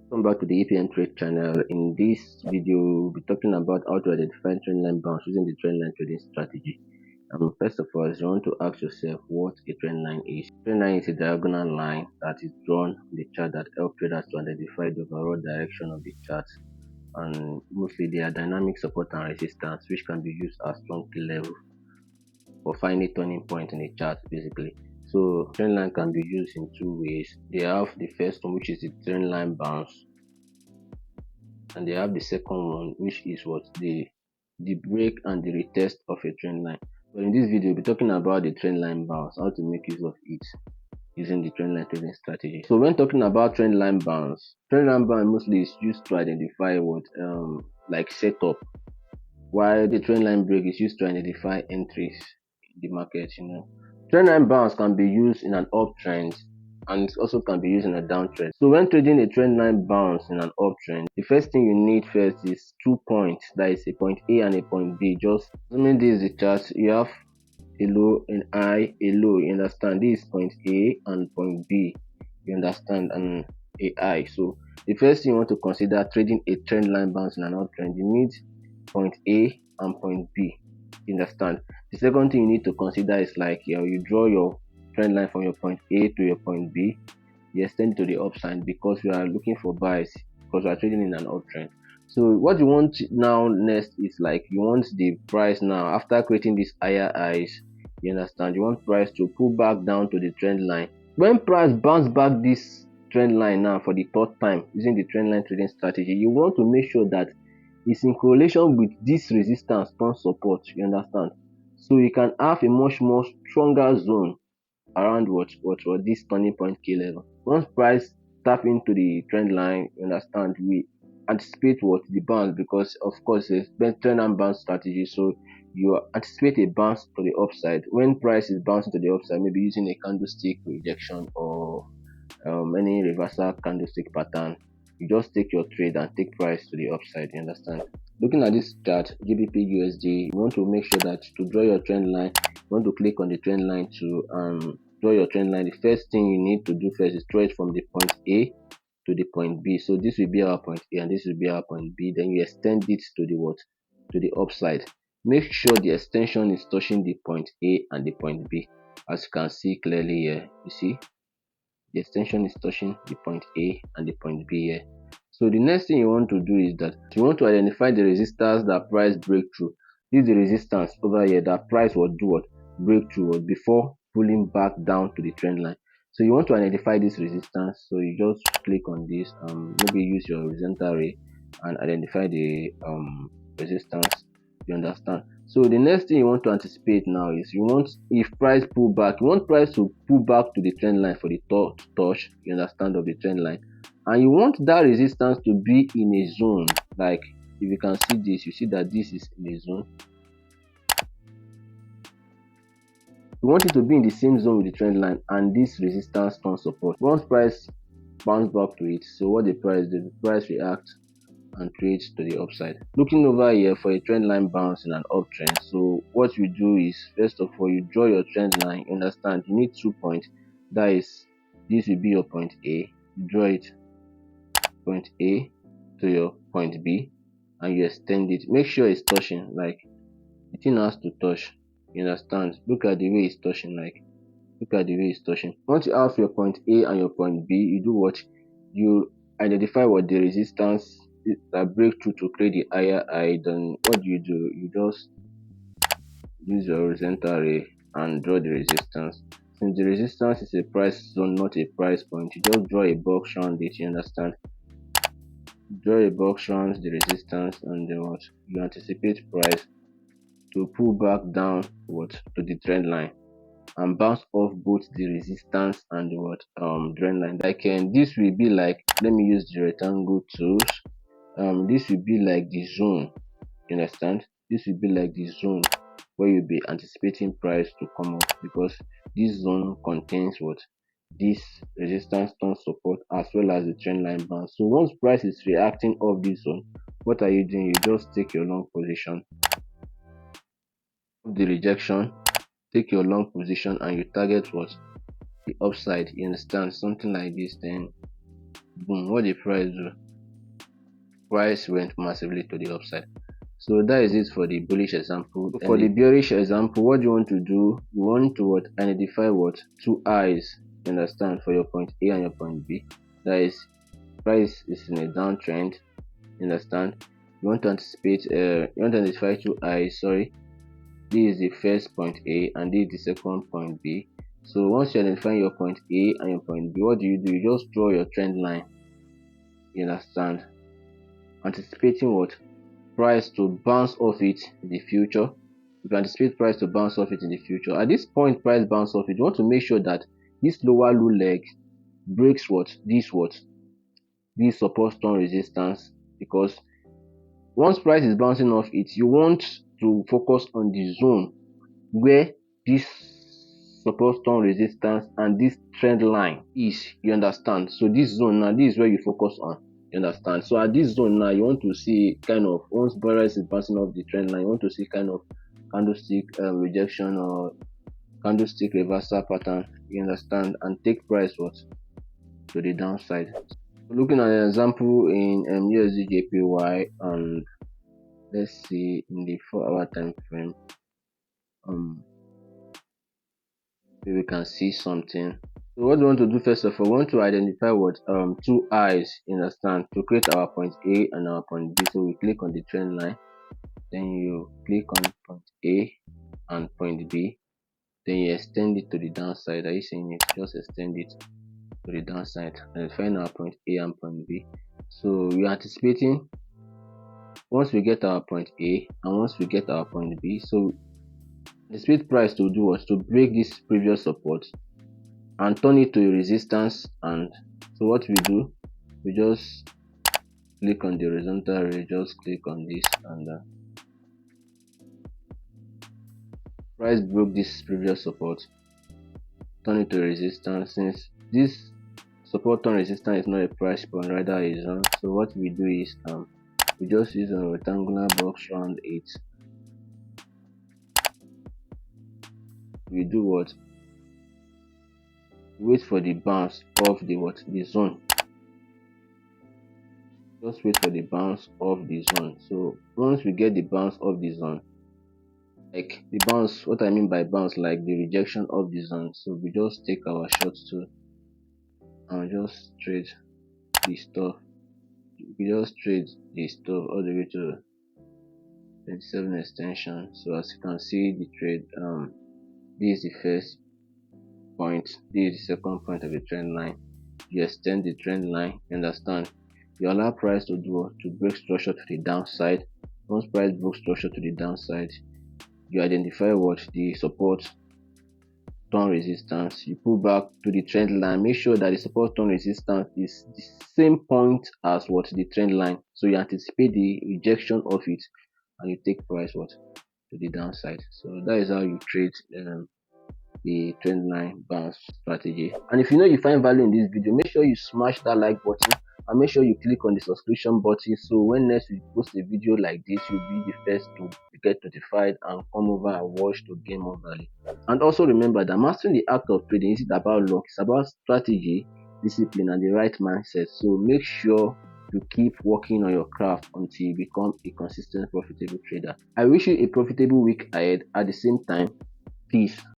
Welcome back to the EPN Trade channel. In this video, we'll be talking about how to identify trendline bounce using the trendline trading strategy. First of all, you want to ask yourself what a trendline is. Trendline is a diagonal line that is drawn on the chart that helps traders to identify the overall direction of the chart. And mostly they are dynamic support and resistance, which can be used as strong key level for finding turning point in a chart basically. So trendline can be used in two ways. They have the first one, which is the trendline bounce, and they have the second one, which is what the break and the retest of a trend line. But in this video, we'll be talking about the trend line bounce, how to make use of it using the trend line trading strategy. So when talking about trend line bounce mostly is used to identify what like setup, while the trend line break is used to identify entries in the market. Trend line bounce can be used in an uptrend, and it also can be used in a downtrend. So when trading a trend line bounce in an uptrend, the first thing you need first is 2 points, that is a point A and a point B. Just assuming this is the chart, you have a low, an high, a low, you understand? This is point A and point B, you understand, and a high. So the first thing you want to consider trading a trend line bounce in an uptrend, you need point A and point B, you understand? The second thing you need to consider is like you draw your trend line from your point A to your point B, you extend it to the upside because we are looking for buys, because we are trading in an uptrend. So what you want now next is like you want the price now, after creating these higher highs, you understand, you want price to pull back down to the trend line. When price bounce back this trend line now for the third time using the trend line trading strategy, you want to make sure that it's in correlation with this resistance turn support, you understand? So you can have a much more stronger zone around what this turning point key level. Once price tap into the trend line, you understand, we anticipate what the bounce, because of course it's trend and bounce strategy, so you anticipate a bounce to the upside. When price is bouncing to the upside, maybe using a candlestick rejection or any reversal candlestick pattern, you just take your trade and take price to the upside, you understand? Looking at this chart, GBP USD, you want to make sure that to draw your trend line, you want to click on the trend line to draw your trend line. The first thing you need to do first is draw it from the point A to the point B. So this will be our point A and this will be our point B. Then you extend it to the what? To the upside. Make sure the extension is touching the point A and the point B. As you can see clearly here, you see the extension is touching the point A and the point B here. So the next thing you want to do is that you want to identify the resistance that price break through. This is the resistance over here that price will do what? Break through before pulling back down to the trend line. So you want to identify this resistance, so you just click on this, maybe use your horizontal ray and identify the resistance, you understand? So the next thing you want to anticipate now is you want, if price pull back, you want price to pull back to the trend line for the touch, you understand, of the trend line, and you want that resistance to be in a zone. Like if you can see this, you see that this is in a zone. You want it to be in the same zone with the trend line and this resistance turn support. Once price bounce back to it, so what the price react and trades to the upside. Looking over here for a trend line bounce in an uptrend, so what you do is, first of all, you draw your trend line. You understand, you need 2 points, that is, this will be your point A, you draw it point A to your point B and you extend it. Make sure it's touching, like the thing has to touch, you understand? Look at the way it's touching, like look at the way it's touching. Once you have your point A and your point B, you do what? You identify what the resistance that break through to create the higher high. Then what do? You just use your horizontal ray and draw the resistance. Since the resistance is a price zone, not a price point, you just draw a box around it, you understand? Draw a box around the resistance, and then what? You anticipate price to pull back down what? To the trend line and bounce off both the resistance and the what trend line. Like this will be like, let me use the rectangle tools. This will be like the zone, you understand? This will be like the zone where you'll be anticipating price to come up, because this zone contains what? This resistance turn support as well as the trend line bounce. So once price is reacting off this zone, what are you doing? You just take your long position of the rejection, take your long position, and you target what? The upside, you understand? Something like this. Then boom, what the price do? Price went massively to the upside. So that is it for the bullish example. So for the bearish example, what you want to do, you want to identify two eyes, you understand, for your point A and your point B. That is, price is in a downtrend, you understand. You want to anticipate, you want to identify two eyes, sorry. This is the first point A and this is the second point B. So once you identify your point A and your point B, what do? You just draw your trend line, you understand, anticipating price to bounce off it in the future. If you anticipate price to bounce off it in the future, at this point price bounce off it, you want to make sure that this lower low leg breaks this support stone resistance, because once price is bouncing off it, you want to focus on the zone where this support stone resistance and this trend line is, you understand. So this zone now, this is where you focus on, you understand. So at this zone now, you want to see kind of, once price is bouncing off the trend line, you want to see kind of candlestick rejection or candlestick reversal pattern, you understand, and take price to the downside. Looking at an example in USD and let's see in the 4-hour time frame, we can see something. So what we want to do, first of all, we want to identify two eyes, you understand, to create our point A and our point B. So we click on the trend line, then you click on point A and point B, then you extend it to the downside. Are you seeing it? Just extend it to the downside and find our point A and point B. So we are anticipating once we get our point A and once we get our point B, so the speed price to do was to break this previous support and turn it to a resistance. And so what we do, we just click on the horizontal ray, just click on this, and price broke this previous support, turn it to resistance. Since this support turn resistance is not a price point, rather a zone, so what we do is we just use a rectangular box around it. We do what? Wait for the bounce of the zone. Just wait for the bounce of the zone. So once we get the bounce of the zone, like the bounce, what I mean by bounce, like the rejection of the zone, so we just take our short tool and just trade the stuff. We just trade the stuff all the way to 27 extension. So as you can see, the trade, this is the first point, this is the second point of the trend line. You extend the trend line, you understand. You allow price to break structure to the downside. Once price breaks structure to the downside, you identify the support turn resistance. You pull back to the trend line. Make sure that the support turn resistance is the same point as the trend line. So you anticipate the rejection of it and you take price to the downside. So that is how you trade the trend line bounce strategy. And if you find value in this video, make sure you smash that like button and make sure you click on the subscription button, so when next we post a video like this, you'll be the first to get notified and come over and watch to gain more value. And also remember that mastering the act of trading isn't about luck, it's about strategy, discipline, and the right mindset. So make sure to keep working on your craft until you become a consistent profitable trader. I wish you a profitable week ahead. At the same time, peace.